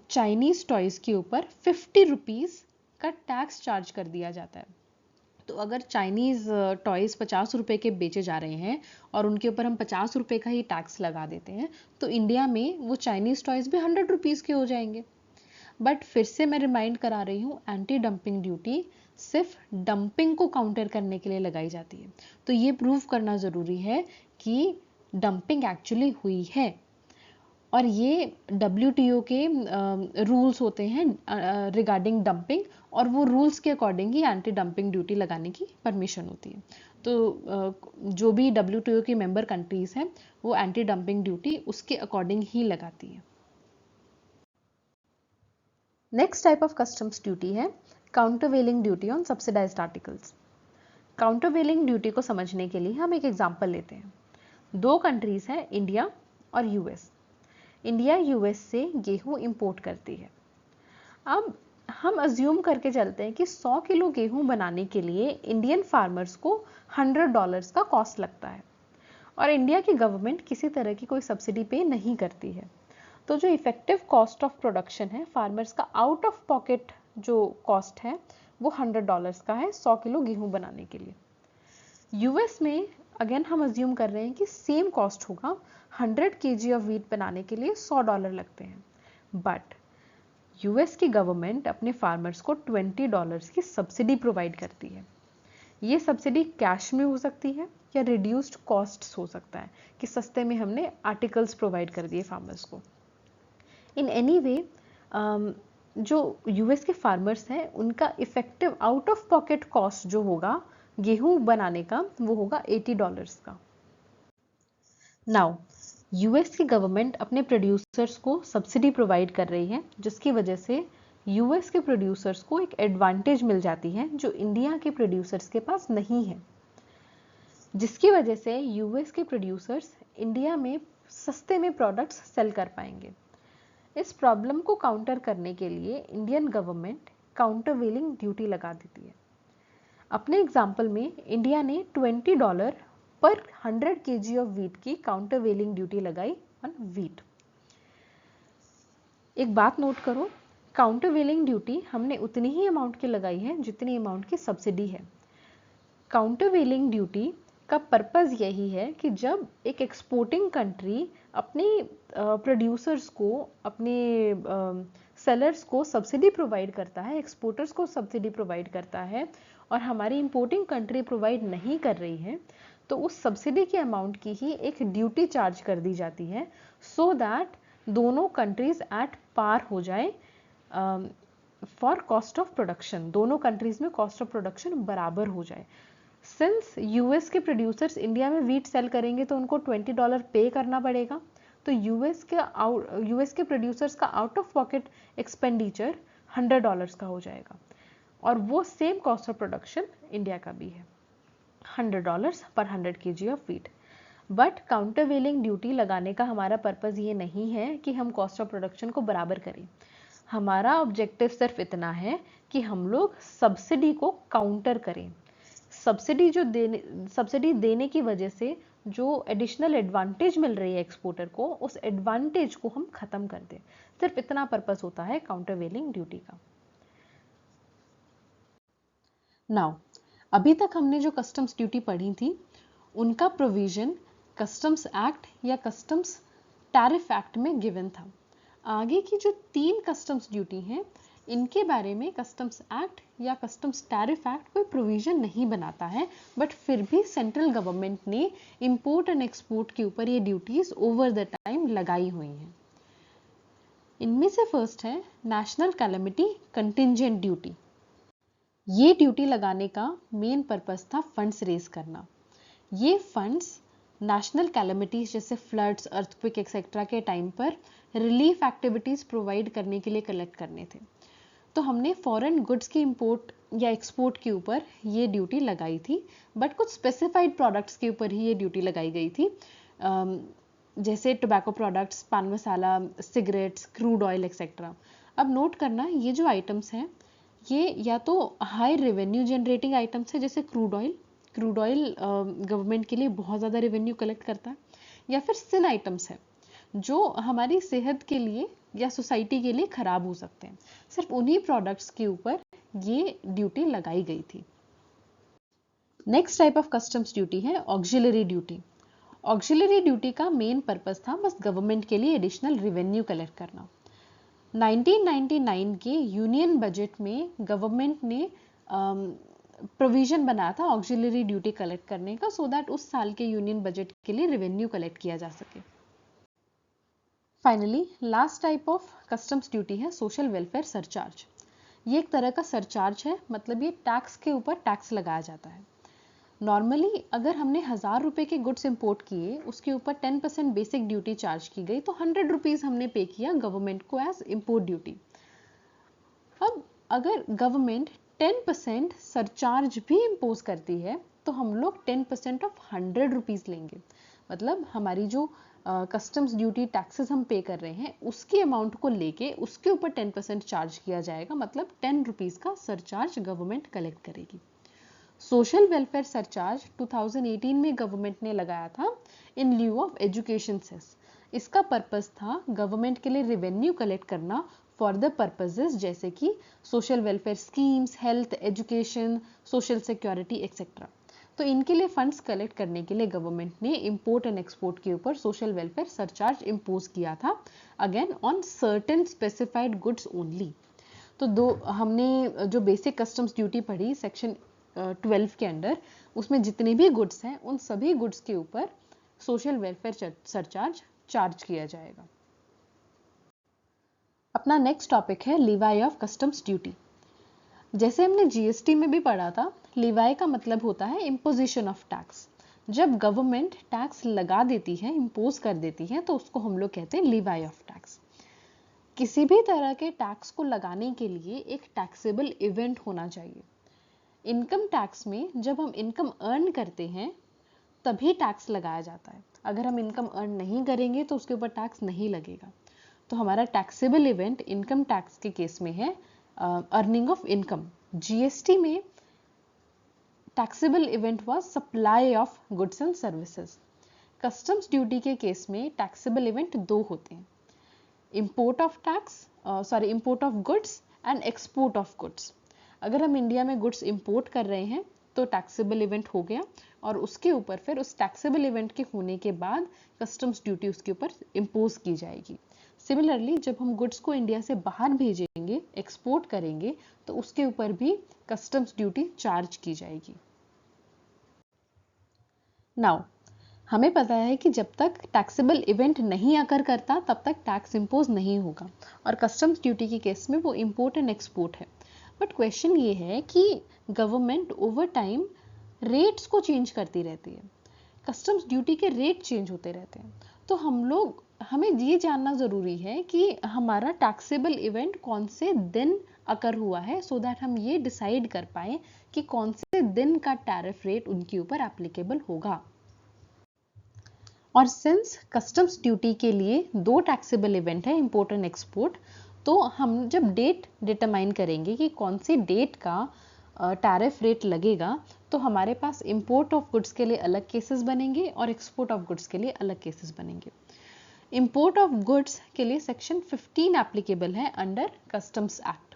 चाइनीज़ टॉयज़ के ऊपर 50 रुपीज़ का टैक्स चार्ज कर दिया जाता है। तो अगर चाइनीज़ टॉयज़ 50 रुपए के बेचे जा रहे हैं और उनके ऊपर हम 50 रुपए का ही टैक्स लगा देते हैं तो इंडिया में वो चाइनीज़ टॉयज़ भी 100 रुपीज़ के हो जाएंगे। बट फिर से मैं रिमाइंड करा रही हूँ, एंटी डंपिंग ड्यूटी सिर्फ डंपिंग को काउंटर करने के लिए लगाई जाती है। तो ये प्रूव करना ज़रूरी है कि डंपिंग एक्चुअली हुई है और ये WTO के रूल्स होते हैं रिगार्डिंग डंपिंग और वो रूल्स के अकॉर्डिंग ही एंटी डंपिंग ड्यूटी लगाने की परमिशन होती है। तो जो भी WTO की मेंबर कंट्रीज़ हैं वो एंटी डंपिंग ड्यूटी उसके अकॉर्डिंग ही लगाती है। Next type of customs duty है countervailing duty on subsidised articles. Countervailing duty को समझने के लिए हम एक एग्जांपल लेते हैं। दो कंट्रीज़ हैं, इंडिया और यूएस। इंडिया यूएस से गेहूं इंपोर्ट करती है। अब हम अज्यूम करके चलते हैं कि 100 किलो गेहूं बनाने के लिए इंडियन फार्मर्स को $100 का कॉस्ट लगता है और इंडिया की गवर्नमेंट किसी तरह की कोई सब्सिडी पे नहीं करती है। तो जो इफेक्टिव कॉस्ट ऑफ प्रोडक्शन है फार्मर्स का, आउट ऑफ पॉकेट जो कॉस्ट है वो $100 का है 100 किलो गेहूं बनाने के लिए। यूएस में अगेन हम अज्यूम कर रहे हैं कि सेम कॉस्ट होगा, 100 kg ऑफ वीट बनाने के लिए $100 लगते हैं। बट यूएस की गवर्नमेंट अपने फार्मर्स को $20 की सब्सिडी प्रोवाइड करती है। ये सब्सिडी कैश में हो सकती है या रिड्यूस्ड कॉस्ट्स हो सकता है कि सस्ते में हमने आर्टिकल्स प्रोवाइड कर दिए फार्मर्स को। इन एनी वे जो यूएस के फार्मर्स हैं उनका effective out of pocket cost जो होगा गेहूं बनाने का वो होगा $80 का। नाउ यूएस की गवर्नमेंट अपने प्रोड्यूसर्स को सब्सिडी प्रोवाइड कर रही है जिसकी वजह से यूएस के प्रोड्यूसर्स को एक एडवांटेज मिल जाती है जो इंडिया के प्रोड्यूसर्स के पास नहीं है, जिसकी वजह से यूएस के प्रोड्यूसर्स इंडिया में सस्ते में प्रोडक्ट्स सेल कर पाएंगे। इस प्रॉब्लम को काउंटर करने के लिए इंडियन गवर्नमेंट काउंटरवेलिंग ड्यूटी लगा देती है। अपने एग्जाम्पल में इंडिया ने $20 पर 100 kg ऑफ वीट की काउंटरवेलिंग ड्यूटी लगाई ऑन वीट। एक बात नोट करो, काउंटरवेलिंग ड्यूटी हमने उतनी ही अमाउंट की लगाई है जितनी अमाउंट की सब्सिडी है। काउंटरवेलिंग ड्यूटी का पर्पस यही है कि जब एक एक्सपोर्टिंग कंट्री अपने प्रोड्यूसर्स को, अपने सेलर्स को सब्सिडी प्रोवाइड करता है, एक्सपोर्टर्स को सब्सिडी प्रोवाइड करता है और हमारी इंपोर्टिंग कंट्री प्रोवाइड नहीं कर रही है तो उस सब्सिडी के अमाउंट की ही एक ड्यूटी चार्ज कर दी जाती है सो दैट दोनों कंट्रीज एट पार हो जाए फॉर कॉस्ट ऑफ प्रोडक्शन, दोनों कंट्रीज में कॉस्ट ऑफ प्रोडक्शन बराबर हो जाए। सिंस यूएस के प्रोड्यूसर्स इंडिया में वीट सेल करेंगे तो उनको $20 पे करना पड़ेगा, तो यूएस के प्रोड्यूसर्स का आउट ऑफ पॉकेट एक्सपेंडिचर $100 का हो जाएगा और वो same cost of production India का भी है, $100 पर 100 kg of wheat. But countervailing duty लगाने का हमारा पर्पज़ ये नहीं है कि हम कॉस्ट ऑफ प्रोडक्शन को बराबर करें। हमारा ऑब्जेक्टिव सिर्फ इतना है कि हम लोग सब्सिडी को काउंटर करें। सब्सिडी देने की वजह से जो एडिशनल एडवांटेज मिल रही है एक्सपोर्टर को, उस एडवांटेज को हम खत्म कर दें। सिर्फ इतना पर्पस होता है काउंटरवेलिंग ड्यूटी का। नाउ अभी तक हमने जो कस्टम्स ड्यूटी पढ़ी थी उनका प्रोविजन कस्टम्स एक्ट या कस्टम्स टैरिफ एक्ट में गिवन था। आगे की जो 3 कस्टम्स ड्यूटी हैं इनके बारे में कस्टम्स एक्ट या कस्टम्स टैरिफ एक्ट कोई प्रोविजन नहीं बनाता है, बट फिर भी सेंट्रल गवर्नमेंट ने इंपोर्ट एंड एक्सपोर्ट के ऊपर ये ड्यूटीज ओवर द टाइम लगाई हुई हैं। इनमें से फर्स्ट है नेशनल कैलेमिटी कंटिंजेंट ड्यूटी। ये ड्यूटी लगाने का मेन पर्पस था फंड्स रेज करना। ये फंड्स नेशनल कैलेमिटीज जैसे फ्लड्स, अर्थक्वेक एक्सेट्रा के टाइम पर रिलीफ एक्टिविटीज प्रोवाइड करने के लिए कलेक्ट करने थे। तो हमने फॉरेन गुड्स की इंपोर्ट या एक्सपोर्ट के ऊपर ये ड्यूटी लगाई थी, बट कुछ स्पेसिफाइड प्रोडक्ट्स के ऊपर ही ये ड्यूटी लगाई गई थी, जैसे टोबैको प्रोडक्ट्स, पान मसाला, सिगरेट्स, क्रूड ऑयल एक्सेट्रा। अब नोट करना, ये जो आइटम्स हैं ये या तो हाई रेवेन्यू जनरेटिंग आइटम्स है, जैसे क्रूड ऑयल गवर्नमेंट के लिए बहुत ज़्यादा रेवेन्यू कलेक्ट करता है, या फिर सिन आइटम्स है जो हमारी सेहत के लिए या सोसाइटी के लिए खराब हो सकते हैं। सिर्फ उन्हीं प्रोडक्ट्स के ऊपर ये ड्यूटी लगाई गई थी। Next type of customs duty है ऑक्सिलरी ड्यूटी। ऑक्सिलरी ड्यूटी का मेन पर्पस था बस गवर्नमेंट के लिए एडिशनल रेवेन्यू कलेक्ट करना। 1999 के यूनियन बजट में गवर्नमेंट ने प्रोविजन बनाया था ऑक्सिलरी ड्यूटी कलेक्ट करने का, सो दैट उस साल के यूनियन बजट के लिए रेवेन्यू कलेक्ट किया जा सके। Finally last type of customs duty है सोशल वेलफेयर सरचार्ज। ये एक तरह का सरचार्ज है, मतलब ये टैक्स के ऊपर टैक्स लगाया जाता है। नॉर्मली अगर हमने 1000 रुपए के गुड्स इंपोर्ट किए, उसके ऊपर 10% बेसिक ड्यूटी चार्ज की गई, तो 100 रुपीज हमने पे किया गवर्नमेंट को एज इंपोर्ट ड्यूटी। अब अगर गवर्नमेंट 10% सरचार्ज भी इम्पोज करती है तो हम लोग 10% ऑफ 100 रुपीज लेंगे। मतलब हमारी जो कस्टम्स ड्यूटी टैक्सेस हम पे कर रहे हैं उसकी अमाउंट को लेके उसके ऊपर 10% चार्ज किया जाएगा, मतलब 10 रुपीज का सरचार्ज गवर्नमेंट कलेक्ट करेगी। सोशल वेलफेयर सरचार्ज 2018 में गवर्नमेंट ने लगाया था इन ल्यू ऑफ एजुकेशन सेस। इसका पर्पस था गवर्नमेंट के लिए रेवेन्यू कलेक्ट करना फॉर द पर्पसेस जैसे कि social welfare schemes, health, education, social security etcetera. तो इनके लिए फंड्स कलेक्ट करने के लिए गवर्नमेंट ने इंपोर्ट एंड एक्सपोर्ट के ऊपर सोशल वेलफेयर सरचार्ज इम्पोज किया था, again on certain specified goods only. तो हमने जो बेसिक कस्टम्स ड्यूटी पढ़ी सेक्शन 12 के अंडर, उसमें जितने भी गुड्स हैं उन सभी गुड्स के ऊपर सोशल वेलफेयर सरचार्ज चार्ज किया जाएगा। अपना नेक्स्ट टॉपिक है लीवाई ऑफ कस्टम्स ड्यूटी। जैसे हमने जीएसटी में भी पढ़ा था, लीवाई का मतलब होता है इम्पोजिशन ऑफ टैक्स। जब गवर्नमेंट टैक्स लगा देती है, इम्पोज कर देती है, तो उसको हम लोग कहते हैं लीवाई ऑफ टैक्स। किसी भी तरह के टैक्स को लगाने के लिए एक टैक्सेबल इवेंट होना चाहिए। इनकम टैक्स में जब हम इनकम अर्न करते हैं तभी टैक्स लगाया जाता है। अगर हम इनकम अर्न नहीं करेंगे तो उसके ऊपर टैक्स नहीं लगेगा। तो हमारा टैक्सेबल इवेंट इनकम टैक्स के केस में है अर्निंग ऑफ इनकम। जीएसटी में taxable event was supply of goods and services. Customs duty के केस में टैक्सेबल इवेंट दो होते हैं, import of goods and export of goods. अगर हम इंडिया में गुड्स इंपोर्ट कर रहे हैं तो टैक्सेबल इवेंट हो गया, और उसके ऊपर फिर उस टैक्सेबल इवेंट के होने के बाद कस्टम्स ड्यूटी उसके ऊपर इम्पोज की जाएगी। सिमिलरली जब हम गुड्स को इंडिया से बाहर भेजेंगे, एक्सपोर्ट करेंगे, तो उसके ऊपर भी कस्टम्स ड्यूटी चार्ज की जाएगी। नाउ हमें पता है कि जब तक टैक्सेबल इवेंट नहीं अकर करता तब तक टैक्स इम्पोज नहीं होगा, और कस्टम्स ड्यूटी के केस में वो इंपोर्ट एंड एक्सपोर्ट है। बट क्वेश्चन ये है कि गवर्नमेंट ओवर टाइम रेट्स को चेंज करती रहती है, कस्टम्स ड्यूटी के रेट चेंज होते रहते हैं। तो हमें ये जानना ज़रूरी है कि हमारा टैक्सेबल इवेंट कौन से दिन अकर हुआ है, सो दैट हम ये डिसाइड कर पाए कि कौन से दिन का टैरिफ रेट उनके ऊपर एप्लीकेबल होगा। और सिंस कस्टम्स ड्यूटी के लिए दो टैक्सेबल इवेंट है, इंपोर्ट एंड एक्सपोर्ट, तो हम जब डेट डिटरमाइन करेंगे कि कौन सी डेट का टैरिफ रेट लगेगा, तो हमारे पास इंपोर्ट ऑफ गुड्स के लिए अलग केसेस बनेंगे और एक्सपोर्ट ऑफ गुड्स के लिए अलग केसेस बनेंगे। इंपोर्ट ऑफ गुड्स के लिए सेक्शन 15 एप्लीकेबल है अंडर कस्टम्स एक्ट।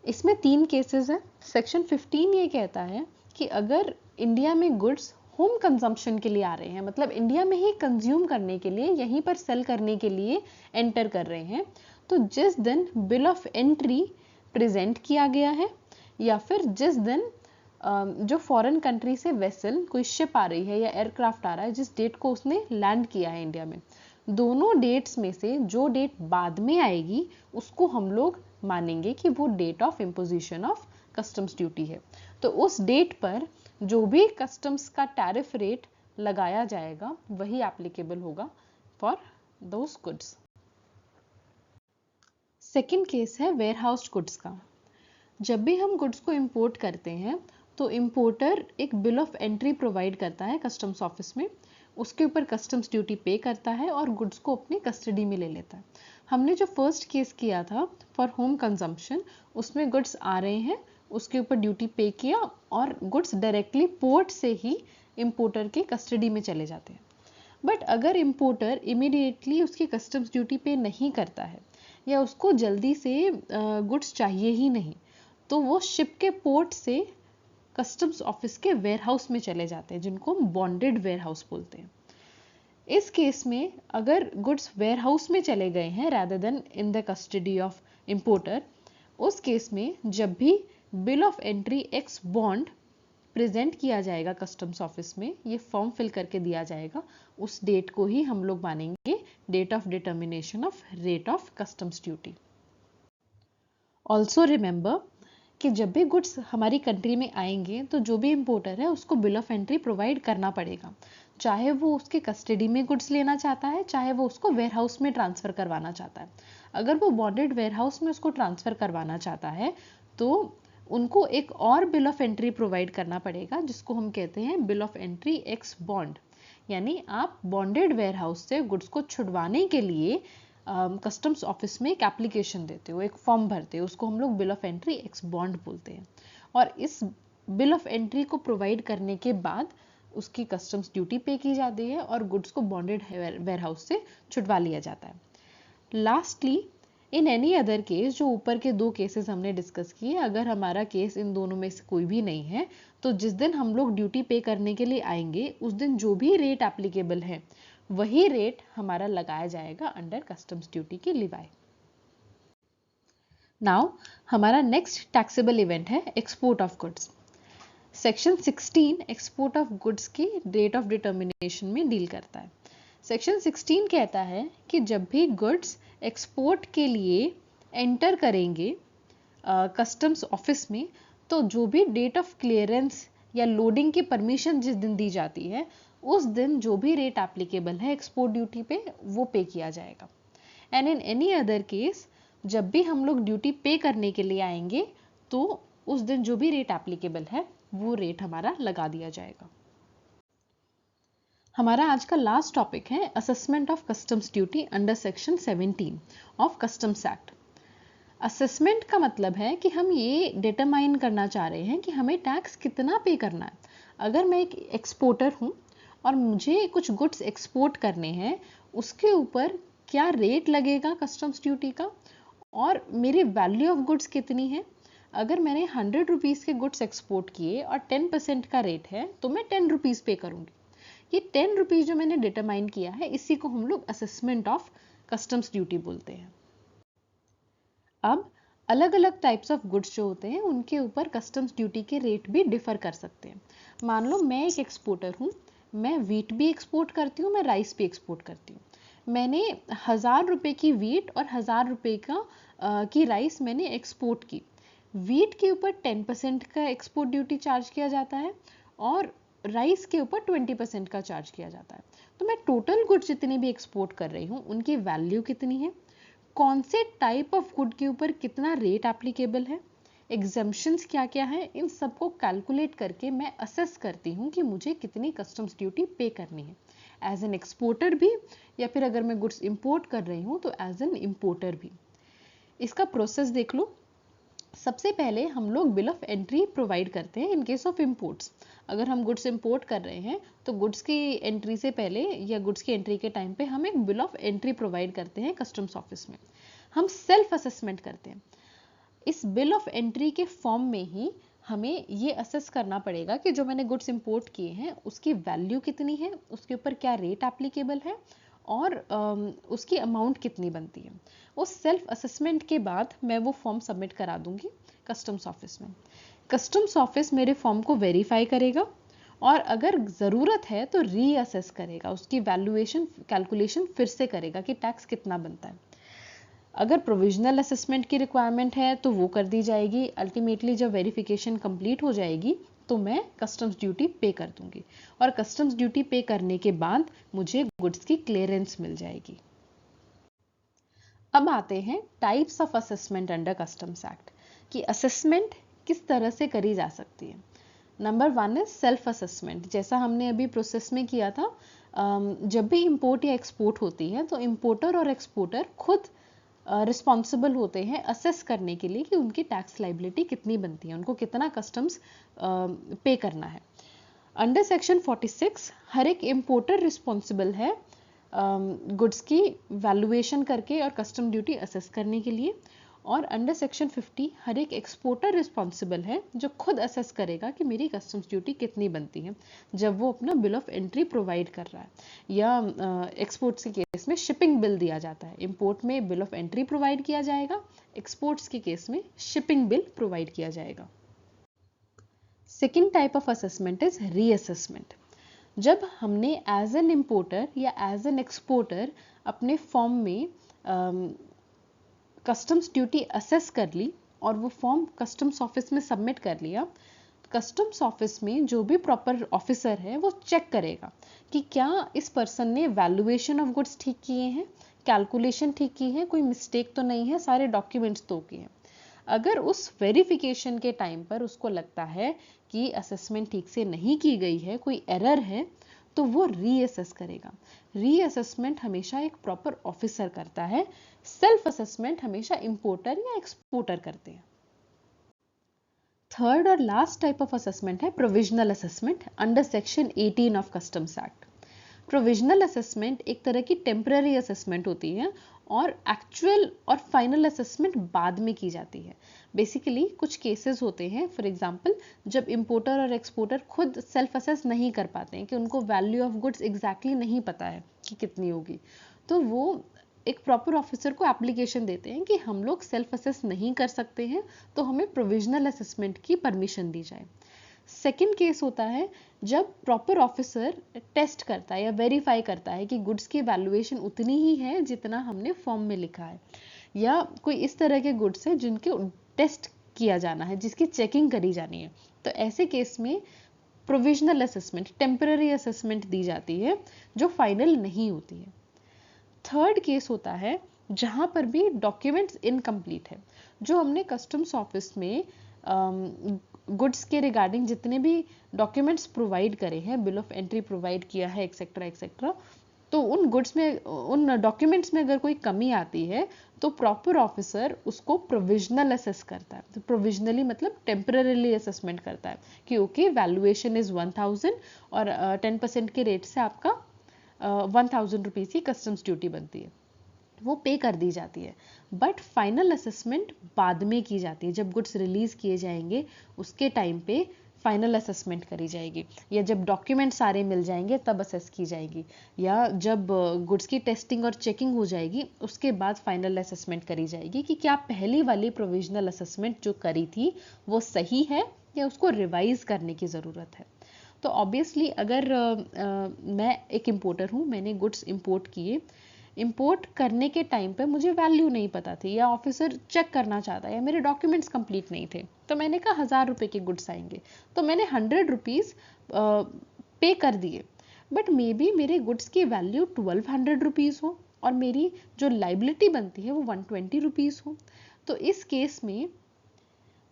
इसमें 3 केसेस हैं। सेक्शन 15 ये कहता है कि अगर इंडिया में गुड्स होम कंजम्पशन के लिए आ रहे हैं, मतलब इंडिया में ही कंज्यूम करने के लिए, यहीं पर सेल करने के लिए एंटर कर रहे हैं, तो जिस दिन बिल ऑफ एंट्री प्रेजेंट किया गया है या फिर जिस दिन जो फॉरेन कंट्री से वेसल कोई शिप आ रही है या एयरक्राफ्ट आ रहा है, जिस डेट को उसने लैंड किया है इंडिया में, दोनों डेट्स में से जो डेट बाद में आएगी उसको हम लोग मानेंगे कि वो date of imposition of customs duty है। तो उस डेट पर जो भी कस्टम्स का टैरिफ रेट लगाया जाएगा वही एप्लीकेबल होगा for those goods. Second case है वेयरहाउस्ड गुड्स का। जब भी हम गुड्स को इंपोर्ट करते हैं तो इंपोर्टर एक बिल ऑफ एंट्री प्रोवाइड करता है कस्टम्स ऑफिस में, उसके ऊपर कस्टम्स ड्यूटी पे करता है और गुड्स को अपनी कस्टडी में ले लेता है। हमने जो फर्स्ट केस किया था फॉर होम कंजम्पशन, उसमें गुड्स आ रहे हैं, उसके ऊपर ड्यूटी पे किया और गुड्स डायरेक्टली पोर्ट से ही इंपोर्टर के कस्टडी में चले जाते हैं। बट अगर इंपोर्टर इमीडिएटली उसकी कस्टम्स ड्यूटी पे नहीं करता है या उसको जल्दी से गुड्स चाहिए ही नहीं, तो वो शिप के पोर्ट से कस्टम्स ऑफिस के वेयरहाउस में चले जाते हैं, जिनको हम बॉन्डेड वेयरहाउस बोलते हैं। इस केस में अगर गुड्स वेयरहाउस में चले गए हैं rather than in the custody of importer, उस केस में जब भी bill of entry x bond present किया जाएगा कस्टम्स ऑफिस में, ये फॉर्म फिल करके दिया जाएगा, उस डेट को ही हम लोग मानेंगे date of determination of rate of customs duty. Also remember कि जब भी गुड्स हमारी कंट्री में आएंगे तो जो भी इंपोर्टर है उसको बिल ऑफ एंट्री प्रोवाइड करना पड़ेगा, चाहे वो उसके कस्टडी में गुड्स लेना चाहता है, चाहे वो उसको वेयरहाउस में ट्रांसफर करवाना चाहता है। अगर वो बॉन्डेड वेयरहाउस में उसको ट्रांसफर करवाना चाहता है तो उनको एक और बिल ऑफ एंट्री प्रोवाइड करना पड़ेगा, जिसको हम कहते हैं bill of entry x bond. यानी आप बॉन्डेड वेयरहाउस से गुड्स को छुड़वाने के लिए कस्टम्स ऑफिस में एक एप्लीकेशन देते हो, एक फॉर्म भरते हो, उसको हम लोग bill of entry x bond बोलते हैं। और इस बिल ऑफ एंट्री को प्रोवाइड करने के बाद उसकी कस्टम्स ड्यूटी पे की जाती है और गुड्स को बॉन्डेड वेयरहाउस से छुड़वा लिया जाता है। Lastly, in any other case, जो ऊपर के दो केसेस हमने डिस्कस किए, अगर हमारा केस इन दोनों में से कोई भी नहीं है तो जिस दिन हम लोग ड्यूटी पे करने के लिए आएंगे उस दिन जो भी रेट एप्लीकेबल है वही रेट हमारा लगाया जाएगा अंडर कस्टम्स ड्यूटी की लिवाई। नाउ हमारा नेक्स्ट टैक्सेबल इवेंट है export of goods. Section 16 export of goods की रेट ऑफ डिटर्मिनेशन में डील करता है। सेक्शन 16 कहता है कि जब भी गुड्स एक्सपोर्ट के लिए एंटर करेंगे कस्टम्स ऑफिस में, तो जो भी डेट ऑफ क्लियरेंस या लोडिंग की परमिशन जिस दिन दी जाती है उस दिन जो भी रेट एप्लीकेबल है एक्सपोर्ट ड्यूटी पे वो पे किया जाएगा। And in any other case, जब भी हम लोग ड्यूटी पे करने के लिए आएंगे तो उस दिन जो भी रेट एप्लीकेबल है वो रेट हमारा लगा दिया जाएगा। हमारा आज का लास्ट टॉपिक है assessment of customs duty under section 17 of customs act. Assessment का मतलब है कि हम ये डिटरमाइन करना चाह रहे हैं कि हमें टैक्स कितना पे करना है। अगर मैं एक एक्सपोर्टर हूँ और मुझे कुछ गुड्स एक्सपोर्ट करने हैं, उसके ऊपर क्या रेट लगेगा कस्टम्स ड्यूटी का और मेरी वैल्यू ऑफ गुड्स कितनी है। अगर मैंने 100 रुपीज़ के गुड्स एक्सपोर्ट किए और 10% का रेट है तो मैं 10 रुपीज़ पे करूँगी। ये 10 रुपीज़ जो मैंने डिटरमाइन किया है, इसी को हम लोग असेसमेंट ऑफ कस्टम्स ड्यूटी बोलते हैं। अब अलग अलग टाइप्स ऑफ गुड्स जो होते हैं उनके ऊपर कस्टम्स ड्यूटी के रेट भी डिफर कर सकते हैं। मान लो मैं एक एक्सपोर्टर हूँ, मैं वीट भी एक्सपोर्ट करती हूँ, मैं राइस भी एक्सपोर्ट करती हूँ। मैंने 1000 रुपये की वीट और 1000 रुपये की राइस मैंने एक्सपोर्ट की। वीट के ऊपर 10% का एक्सपोर्ट ड्यूटी चार्ज किया जाता है और राइस के ऊपर 20% का चार्ज किया जाता है। तो मैं टोटल गुड्स जितनी भी एक्सपोर्ट कर रही हूँ उनकी वैल्यू कितनी है, कौन से टाइप ऑफ गुड के ऊपर कितना रेट एप्लीकेबल है, एग्जम्पशंस क्या क्या है, इन सबको कैलकुलेट करके मैं असेस करती हूँ कि मुझे कितनी कस्टम्स ड्यूटी पे करनी है, एज एन एक्सपोर्टर भी या फिर अगर मैं गुड्स इंपोर्ट कर रही हूँ तो एज एन इंपोर्टर भी। इसका प्रोसेस देख लो। सबसे पहले हम लोग बिल ऑफ एंट्री प्रोवाइड करते हैं इन केस ऑफ इंपोर्ट्स। अगर हम गुड्स इंपोर्ट कर रहे हैं तो गुड्स की एंट्री से पहले या गुड्स की एंट्री के टाइम पे हम एक बिल ऑफ एंट्री प्रोवाइड करते हैं कस्टम्स ऑफिस में। हम सेल्फ असेसमेंट करते हैं। इस बिल ऑफ एंट्री के फॉर्म में ही हमें ये असेस करना पड़ेगा कि जो मैंने गुड्स इंपोर्ट किए हैं उसकी वैल्यू कितनी है, उसके ऊपर क्या रेट एप्लीकेबल है और उसकी अमाउंट कितनी बनती है। उस सेल्फ असेसमेंट के बाद मैं वो फॉर्म सबमिट करा दूंगी कस्टम्स ऑफिस में। कस्टम्स ऑफिस मेरे फॉर्म को वेरीफाई करेगा और अगर ज़रूरत है तो रीअसेस करेगा, उसकी वैल्यूएशन कैलकुलेशन फिर से करेगा कि टैक्स कितना बनता है। अगर प्रोविजनल असेसमेंट की रिक्वायरमेंट है तो वो कर दी जाएगी। अल्टीमेटली जब वेरिफिकेशन कंप्लीट हो जाएगी तो मैं कस्टम्स ड्यूटी पे कर दूंगी और कस्टम्स ड्यूटी पे करने के बाद मुझे गुड्स की क्लियरेंस मिल जाएगी। अब आते हैं types of assessment under customs act कि असेसमेंट किस तरह से करी जा सकती है। नंबर 1 है सेल्फ असेसमेंट। जैसा हमने अभी प्रोसेस में किया था, जब भी इंपोर्ट या एक्सपोर्ट होती है तो इंपोर्टर और एक्सपोर्टर खुद रिस्पॉन्सिबल होते हैं असेस करने के लिए कि उनकी टैक्स लाइबिलिटी कितनी बनती है, उनको कितना कस्टम्स पे करना है। अंडर सेक्शन 46 हर एक इंपोर्टर रिस्पॉन्सिबल है गुड्स की वैल्यूएशन करके और कस्टम ड्यूटी असेस करने के लिए, और अंडर सेक्शन 50 हर एक एक्सपोर्टर रिस्पॉन्सिबल है जो खुद असेस करेगा कि मेरी कस्टम्स ड्यूटी कितनी बनती है जब वो अपना बिल ऑफ एंट्री प्रोवाइड कर रहा है। या एक्सपोर्ट्स के केस में शिपिंग बिल दिया जाता है, इंपोर्ट में बिल ऑफ एंट्री प्रोवाइड किया जाएगा, एक्सपोर्ट्स के केस में शिपिंग बिल प्रोवाइड किया जाएगा। Second type of assessment is reassessment. जब हमने एज एन इम्पोर्टर या एज एन एक्सपोर्टर अपने फॉर्म में कस्टम्स ड्यूटी असेस कर ली और वो फॉर्म कस्टम्स ऑफिस में सबमिट कर लिया, कस्टम्स ऑफिस में जो भी प्रॉपर ऑफिसर है वो चेक करेगा कि क्या इस पर्सन ने वैल्यूएशन ऑफ गुड्स ठीक किए हैं, कैलकुलेशन ठीक की है, कोई मिस्टेक तो नहीं है, सारे डॉक्यूमेंट्स तो ओके हैं। अगर उस वेरिफिकेशन के टाइम पर उसको लगता है कि असेसमेंट ठीक से नहीं की गई है, कोई एरर है, तो वो रीअसेस करेगा। रीअसेसमेंट हमेशा एक प्रॉपर ऑफिसर करता है, सेल्फ असेसमेंट हमेशा इंपोर्टर या एक्सपोर्टर करते हैं। थर्ड और लास्ट टाइप ऑफ असेसमेंट है provisional assessment under section 18 of customs act. Provisional assessment एक तरह की टेम्पररी असेसमेंट होती है और एक्चुअल और फाइनल असेसमेंट बाद में की जाती है। बेसिकली कुछ केसेस होते हैं, फॉर एग्जांपल जब इंपोर्टर और एक्सपोर्टर खुद सेल्फ असेस नहीं कर पाते हैं कि उनको वैल्यू ऑफ गुड्स एग्जैक्टली नहीं पता है कि कितनी होगी, तो वो एक प्रॉपर ऑफिसर को एप्लीकेशन देते हैं कि हम लोग सेल्फ असेस नहीं कर सकते हैं, तो हमें प्रोविजनल असेसमेंट की परमिशन दी जाए। सेकेंड केस होता है जब प्रॉपर ऑफिसर टेस्ट करता है या वेरीफाई करता है कि गुड्स की वैल्यूएशन उतनी ही है जितना हमने फॉर्म में लिखा है, या कोई इस तरह के गुड्स है जिनके टेस्ट किया जाना है, जिसकी चेकिंग करी जानी है, तो ऐसे केस में प्रोविजनल असेसमेंट, टेम्पररी असेसमेंट दी जाती है जो फाइनल नहीं होती है। थर्ड केस होता है जहां पर भी डॉक्यूमेंट्स इनकम्प्लीट है, जो हमने कस्टम्स ऑफिस में गुड्स के रिगार्डिंग जितने भी डॉक्यूमेंट्स प्रोवाइड करे हैं, बिल ऑफ एंट्री प्रोवाइड किया है एक्सेट्रा एक्सेट्रा, तो उन गुड्स में, उन डॉक्यूमेंट्स में अगर कोई कमी आती है तो प्रॉपर ऑफिसर उसको प्रोविजनल असेस करता है। तो प्रोविजनली मतलब टेम्पररीली असेसमेंट करता है कि ओके वैल्यूएशन इज 1000 और 10% के रेट से आपका 1000 रुपीज़ की कस्टम्स ड्यूटी बनती है, वो पे कर दी जाती है। बट फाइनल असेसमेंट बाद में की जाती है, जब गुड्स रिलीज किए जाएंगे उसके टाइम पे फाइनल असेसमेंट करी जाएगी, या जब डॉक्यूमेंट सारे मिल जाएंगे तब असेस की जाएगी, या जब गुड्स की टेस्टिंग और चेकिंग हो जाएगी उसके बाद फाइनल असेसमेंट करी जाएगी कि क्या पहली वाली प्रोविजनल असेसमेंट जो करी थी वो सही है या उसको रिवाइज करने की ज़रूरत है। तो ऑब्वियसली अगर मैं एक इम्पोर्टर हूँ, मैंने गुड्स इम्पोर्ट किए, इंपोर्ट करने के टाइम पे मुझे वैल्यू नहीं पता थी या ऑफिसर चेक करना चाहता है या मेरे डॉक्यूमेंट्स कंप्लीट नहीं थे, तो मैंने कहा 1000 रुपये के गुड्स आएंगे, तो मैंने 100 रुपीज़ पे कर दिए, बट मे बी मेरे गुड्स की वैल्यू 1200 रुपीज़ हो और मेरी जो लाइबिलिटी बनती है वो 120 रुपीज़ हो। तो इस केस में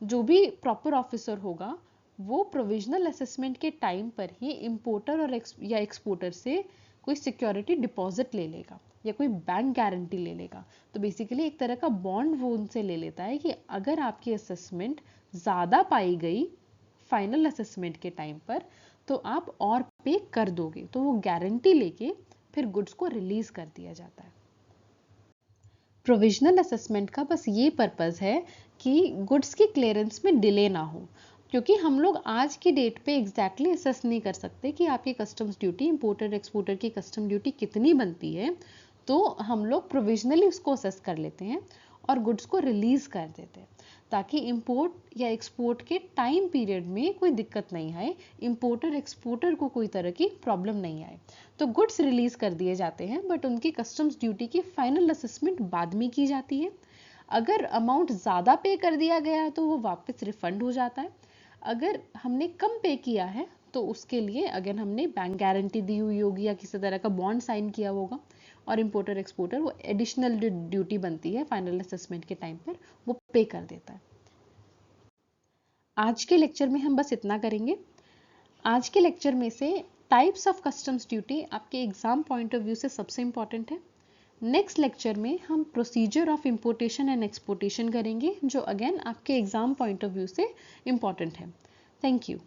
जो भी प्रॉपर ऑफिसर होगा वो प्रोविजनल असेसमेंट के टाइम पर ही इंपोर्टर और या एक्सपोर्टर से कोई सिक्योरिटी डिपॉजिट ले लेगा या कोई बैंक गारंटी ले लेगा। तो बेसिकली एक तरह का बॉन्ड वो उनसे ले लेता है कि अगर आपकी असेसमेंट ज़्यादा पाई गई फाइनल असेसमेंट के टाइम पर तो आप और पे कर दोगे, तो वो गारंटी लेके फिर गुड्स को रिलीज कर दिया जाता है। प्रोविजनल असेसमेंट का बस ये पर्पस है कि गुड्स की क्लियरेंस में डिले ना हो। क्योंकि हम लोग आज की डेट पे एग्जैक्टली असेस नहीं कर सकते कि आपकी कस्टम्स ड्यूटी, इंपोर्टर एक्सपोर्टर की कस्टम ड्यूटी कितनी बनती है, तो हम लोग प्रोविजनली उसको असेस कर लेते हैं और गुड्स को रिलीज कर देते हैं, ताकि इंपोर्ट या एक्सपोर्ट के टाइम पीरियड में कोई दिक्कत नहीं आए, इंपोर्टर एक्सपोर्टर को कोई तरह की प्रॉब्लम नहीं आए। तो गुड्स रिलीज कर दिए जाते हैं, बट उनकी कस्टम्स ड्यूटी की फाइनल असेसमेंट बाद में की जाती है। अगर अमाउंट ज़्यादा पे कर दिया गया है तो वो वापस रिफंड हो जाता है। अगर हमने कम पे किया है तो उसके लिए अगर हमने बैंक गारंटी दी हुई होगी या किसी तरह का बॉन्ड साइन किया होगा, और इंपोर्टर एक्सपोर्टर वो एडिशनल ड्यूटी बनती है फाइनल असेसमेंट के टाइम पर, वो पे कर देता है। आज के लेक्चर में हम बस इतना करेंगे। आज के लेक्चर में से टाइप्स ऑफ कस्टम्स ड्यूटी आपके एग्जाम पॉइंट ऑफ व्यू से सबसे इंपॉर्टेंट है। नेक्स्ट लेक्चर में हम procedure of importation and exportation करेंगे, जो अगेन आपके एग्जाम पॉइंट ऑफ व्यू से इंपॉर्टेंट है। Thank you.